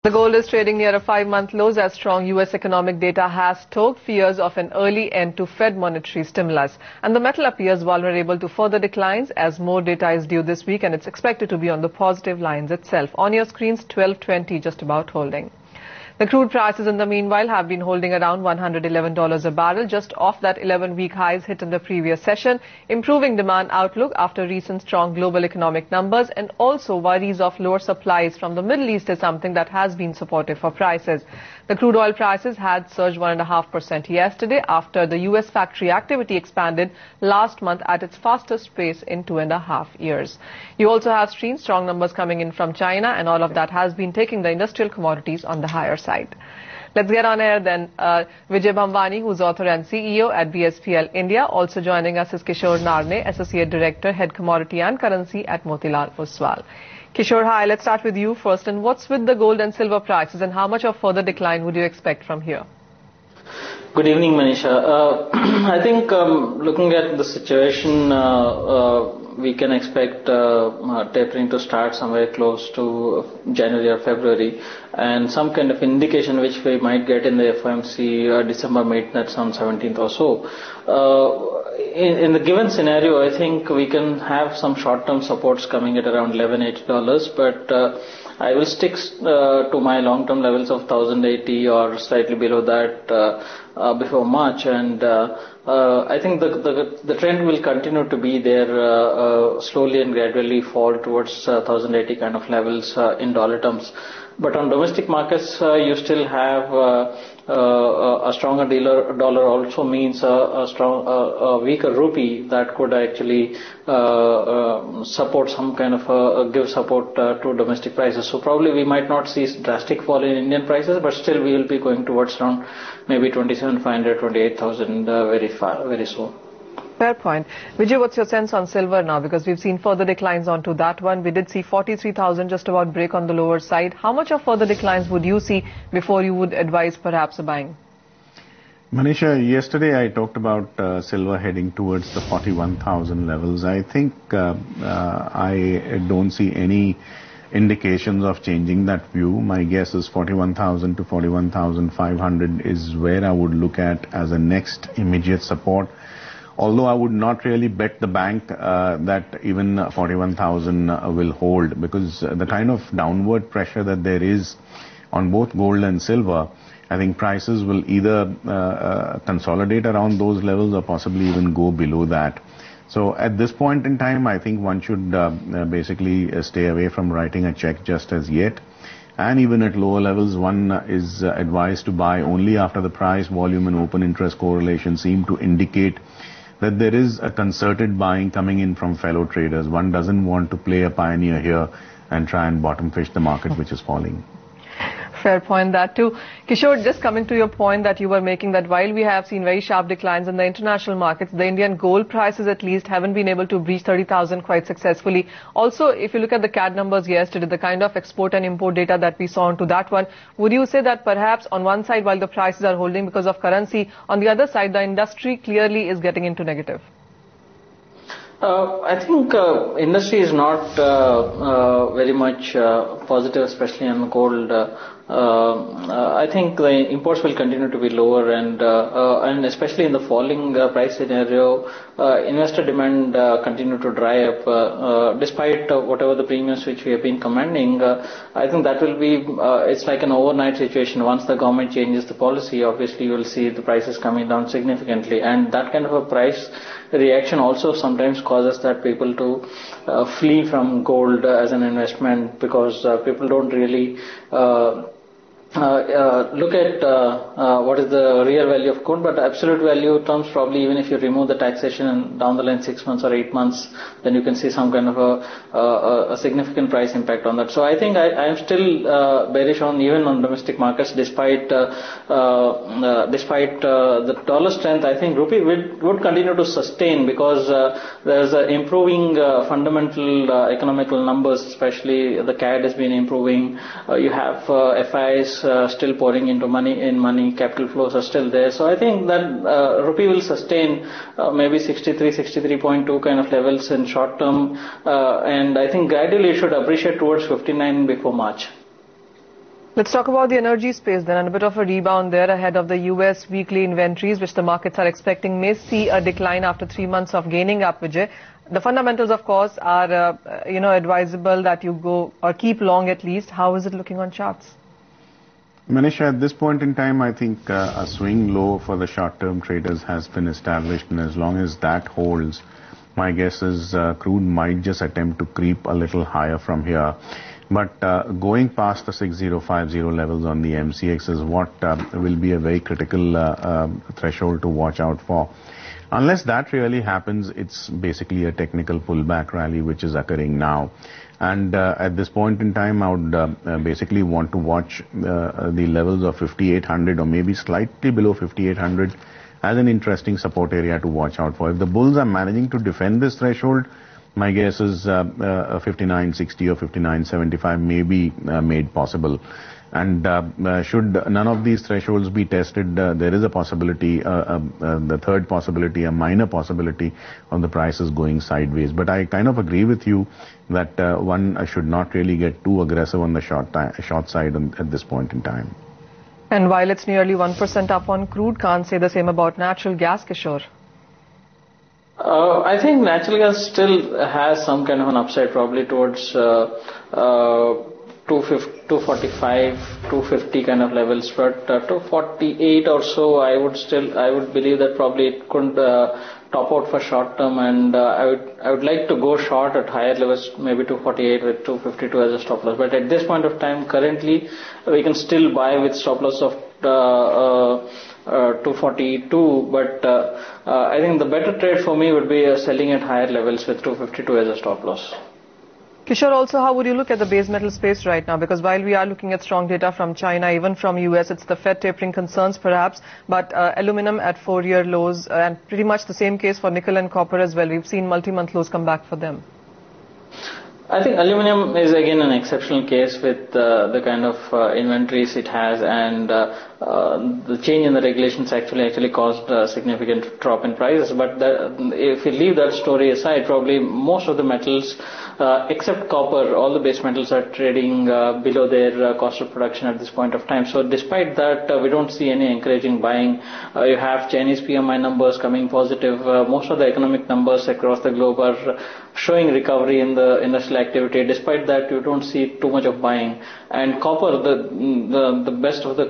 The gold is trading near a 5-month lows as strong U.S. economic data has stoked fears of an early end to Fed monetary stimulus. And the metal appears vulnerable to further declines as more data is due this week and it's expected to be on the positive lines itself. On your screens, 12.20 just about holding. The crude prices in the meanwhile have been holding around $111 a barrel, just off that 11-week highs hit in the previous session. Improving demand outlook after recent strong global economic numbers and also worries of lower supplies from the Middle East is something that has been supportive for prices. The crude oil prices had surged 1.5% yesterday after the U.S. factory activity expanded last month at its fastest pace in 2.5 years. You also have seen strong numbers coming in from China, and all of that has been taking the industrial commodities on the higher side. Let's get on air then. Vijay Bhamwani, who's author and CEO at BSPL India. Also joining us is Kishore Narne, Associate Director, Head Commodity and Currency at Motilal Oswal. Kishore, hi. Let's start with you first. And what's with the gold and silver prices, and how much of further decline would you expect from here? Good evening, Manisha. I think looking at the situation, we can expect tapering to start somewhere close to January or February, and some kind of indication which we might get in the FOMC December meeting, that's on 17th or so. In the given scenario, I think we can have some short-term supports coming at around $11.80, but I will stick to my long-term levels of 1,080 or slightly below that before March, and I think the trend will continue to be there, slowly and gradually fall towards 1,080 kind of levels in dollar terms. But on domestic markets, you still have a stronger dollar also means a weaker rupee that could actually support some kind of give support to domestic prices. So probably we might not see drastic fall in Indian prices, but still we will be going towards around maybe 27,500, 28,000 very soon. Fair point. Vijay, what's your sense on silver now? Because we've seen further declines onto that one. We did see 43,000 just about break on the lower side. How much of further declines would you see before you would advise perhaps a buying? Manisha, yesterday I talked about silver heading towards the 41,000 levels. I think I don't see any indications of changing that view. My guess is 41,000 to 41,500 is where I would look at as a next immediate support. Although I would not really bet the bank that even 41,000 will hold, because the kind of downward pressure that there is on both gold and silver, I think prices will either consolidate around those levels or possibly even go below that. So at this point in time, I think one should basically stay away from writing a check just as yet. And even at lower levels, one is advised to buy only after the price, volume and open interest correlation seem to indicate that there is a concerted buying coming in from fellow traders. One doesn't want to play a pioneer here and try and bottom fish the market which is falling. Fair point, that too. Kishore, just coming to your point that you were making, that while we have seen very sharp declines in the international markets, the Indian gold prices at least haven't been able to breach 30,000 quite successfully. Also, if you look at the CAD numbers yesterday, the kind of export and import data that we saw onto that one, would you say that perhaps on one side while the prices are holding because of currency, on the other side the industry clearly is getting into negative? I think industry is not very much positive, especially on gold. I think the imports will continue to be lower, and especially in the falling price scenario, investor demand continue to dry up. Despite whatever the premiums which we have been commanding, I think that will be it's like an overnight situation. Once the government changes the policy, obviously you will see the prices coming down significantly, and that kind of a price reaction also sometimes causes that people to flee from gold as an investment, because people don't really look at what is the real value of gold, but absolute value terms, probably even if you remove the taxation and down the line 6 months or 8 months, then you can see some kind of a significant price impact on that. So I think I am still bearish on even on domestic markets, despite the dollar strength. I think rupee would continue to sustain, because there's improving fundamental economical numbers, especially the CAD has been improving. You have FIs still pouring into money, capital flows are still there. So I think that rupee will sustain maybe 63.2 kind of levels in short term, and I think gradually it should appreciate towards 59 before March. Let's talk about the energy space then, and a bit of a rebound there ahead of the US weekly inventories, which the markets are expecting may see a decline after 3 months of gaining up, Vijay. The fundamentals, of course, are, advisable that you go or keep long at least. How is it looking on charts? Manisha, at this point in time, I think a swing low for the short-term traders has been established, and as long as that holds, my guess is crude might just attempt to creep a little higher from here. But going past the 6050 levels on the MCX is what will be a very critical threshold to watch out for. Unless that really happens, it's basically a technical pullback rally which is occurring now. And at this point in time, I would basically want to watch the levels of 5800 or maybe slightly below 5800 as an interesting support area to watch out for. If the bulls are managing to defend this threshold, my guess is 5960 or 5975 may be made possible. And should none of these thresholds be tested, there is a possibility, the third possibility, a minor possibility of the prices going sideways. But I kind of agree with you that one should not really get too aggressive on the short side at this point in time. And while it's nearly 1% up on crude, can't say the same about natural gas, Kishore. I think natural gas still has some kind of an upside, probably towards 245, 250 kind of levels, but 248 or so, I would believe that probably it could top out for short term, and I would like to go short at higher levels, maybe 248 with 252 as a stop loss. But at this point of time, currently, we can still buy with stop loss of 242, but I think the better trade for me would be selling at higher levels with 252 as a stop loss. Kishore, also, how would you look at the base metal space right now? Because while we are looking at strong data from China, even from US, it's the Fed tapering concerns perhaps, but aluminum at 4-year lows, and pretty much the same case for nickel and copper as well. We've seen multi-month lows come back for them. I think aluminum is again an exceptional case with the kind of inventories it has, and the change in the regulations actually caused a significant drop in prices. But if you leave that story aside, probably most of the metals, except copper, all the base metals are trading below their cost of production at this point of time. So despite that, we don't see any encouraging buying. You have Chinese PMI numbers coming positive. Most of the economic numbers across the globe are showing recovery in the industrial activity. Despite that, you don't see too much of buying. And copper, the best of the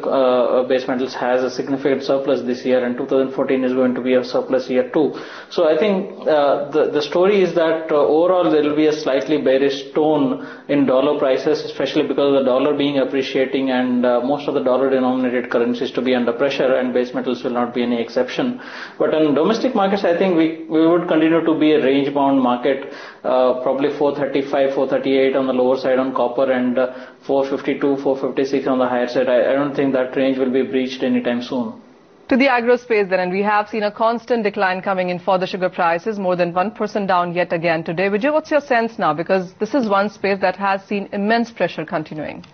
base metals, has a significant surplus this year, and 2014 is going to be a surplus year too. So I think the story is that overall there will be a slightly bearish tone in dollar prices, especially because of the dollar being appreciating and most of the dollar denominated currencies to be under pressure, and base metals will not be any exception. But in domestic markets, I think we would continue to be a range bound market, probably 435, 438 on the lower side on copper, and 452, 456 on the higher side. I don't think that range will be breached anytime soon. To the agro space then, and we have seen a constant decline coming in for the sugar prices, more than 1% down yet again today. Vijay, what's your sense now? Because this is one space that has seen immense pressure continuing.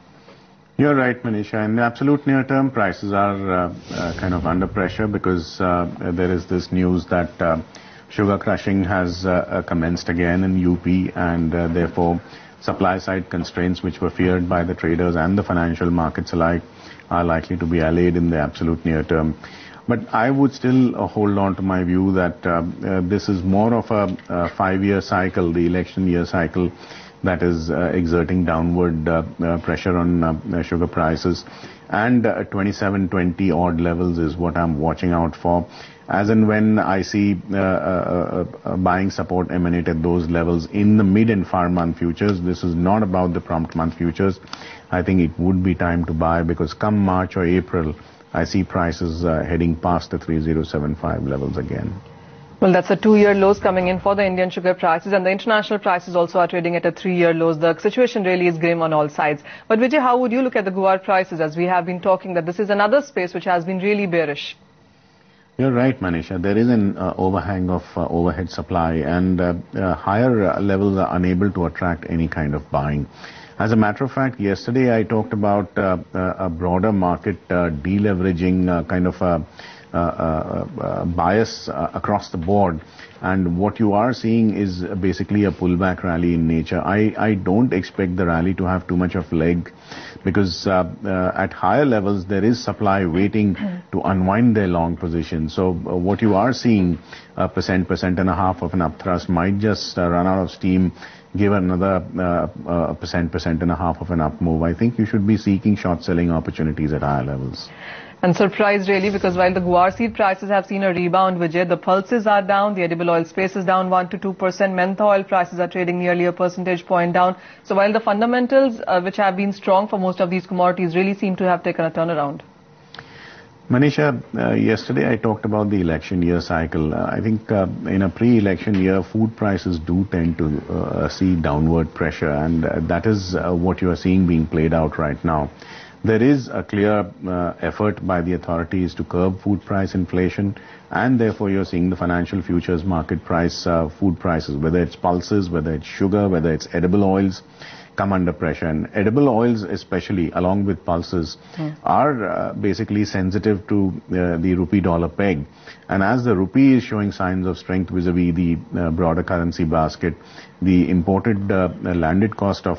You're right, Manisha. In the absolute near term, prices are kind of under pressure because there is this news that sugar crushing has commenced again in UP, and therefore supply side constraints which were feared by the traders and the financial markets alike are likely to be allayed in the absolute near term. But I would still hold on to my view that this is more of a 5-year cycle, the election year cycle, that is exerting downward pressure on sugar prices. And 27-20 odd levels is what I'm watching out for. As and when I see buying support emanate at those levels in the mid and far month futures, this is not about the prompt month futures. I think it would be time to buy, because come March or April, I see prices heading past the 3075 levels again. Well, that's the 2-year lows coming in for the Indian sugar prices, and the international prices also are trading at a 3-year lows. The situation really is grim on all sides. But Vijay, how would you look at the guar prices, as we have been talking that this is another space which has been really bearish? You're right, Manisha. There is an overhang of overhead supply, and higher levels are unable to attract any kind of buying. As a matter of fact, yesterday I talked about a broader market deleveraging kind of bias across the board. And what you are seeing is basically a pullback rally in nature. I don't expect the rally to have too much of leg, because at higher levels there is supply waiting to unwind their long position. So what you are seeing, a percent and a half of an upthrust might just run out of steam, give another percent and a half of an up move. I think you should be seeking short selling opportunities at higher levels. And surprised really, because while the guar seed prices have seen a rebound, Vijay, the pulses are down, the edible oil space is down 1 to 2%, mentha oil prices are trading nearly a percentage point down. So while the fundamentals, which have been strong for most of these commodities, really seem to have taken a turnaround. Manisha, yesterday I talked about the election year cycle. I think in a pre-election year, food prices do tend to see downward pressure, and that is what you are seeing being played out right now. There is a clear effort by the authorities to curb food price inflation, and therefore you're seeing the financial futures market price, food prices, whether it's pulses, whether it's sugar, whether it's edible oils, come under pressure. And edible oils especially, along with pulses, are basically sensitive to the rupee dollar peg. And as the rupee is showing signs of strength vis-a-vis the broader currency basket, the imported landed cost of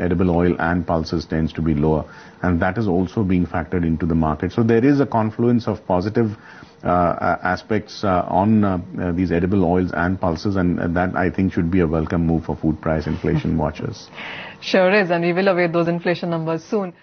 edible oil and pulses tends to be lower. And that is also being factored into the market. So there is a confluence of positive aspects on these edible oils and pulses, and that I think should be a welcome move for food price inflation watchers. Sure is, and we will await those inflation numbers soon.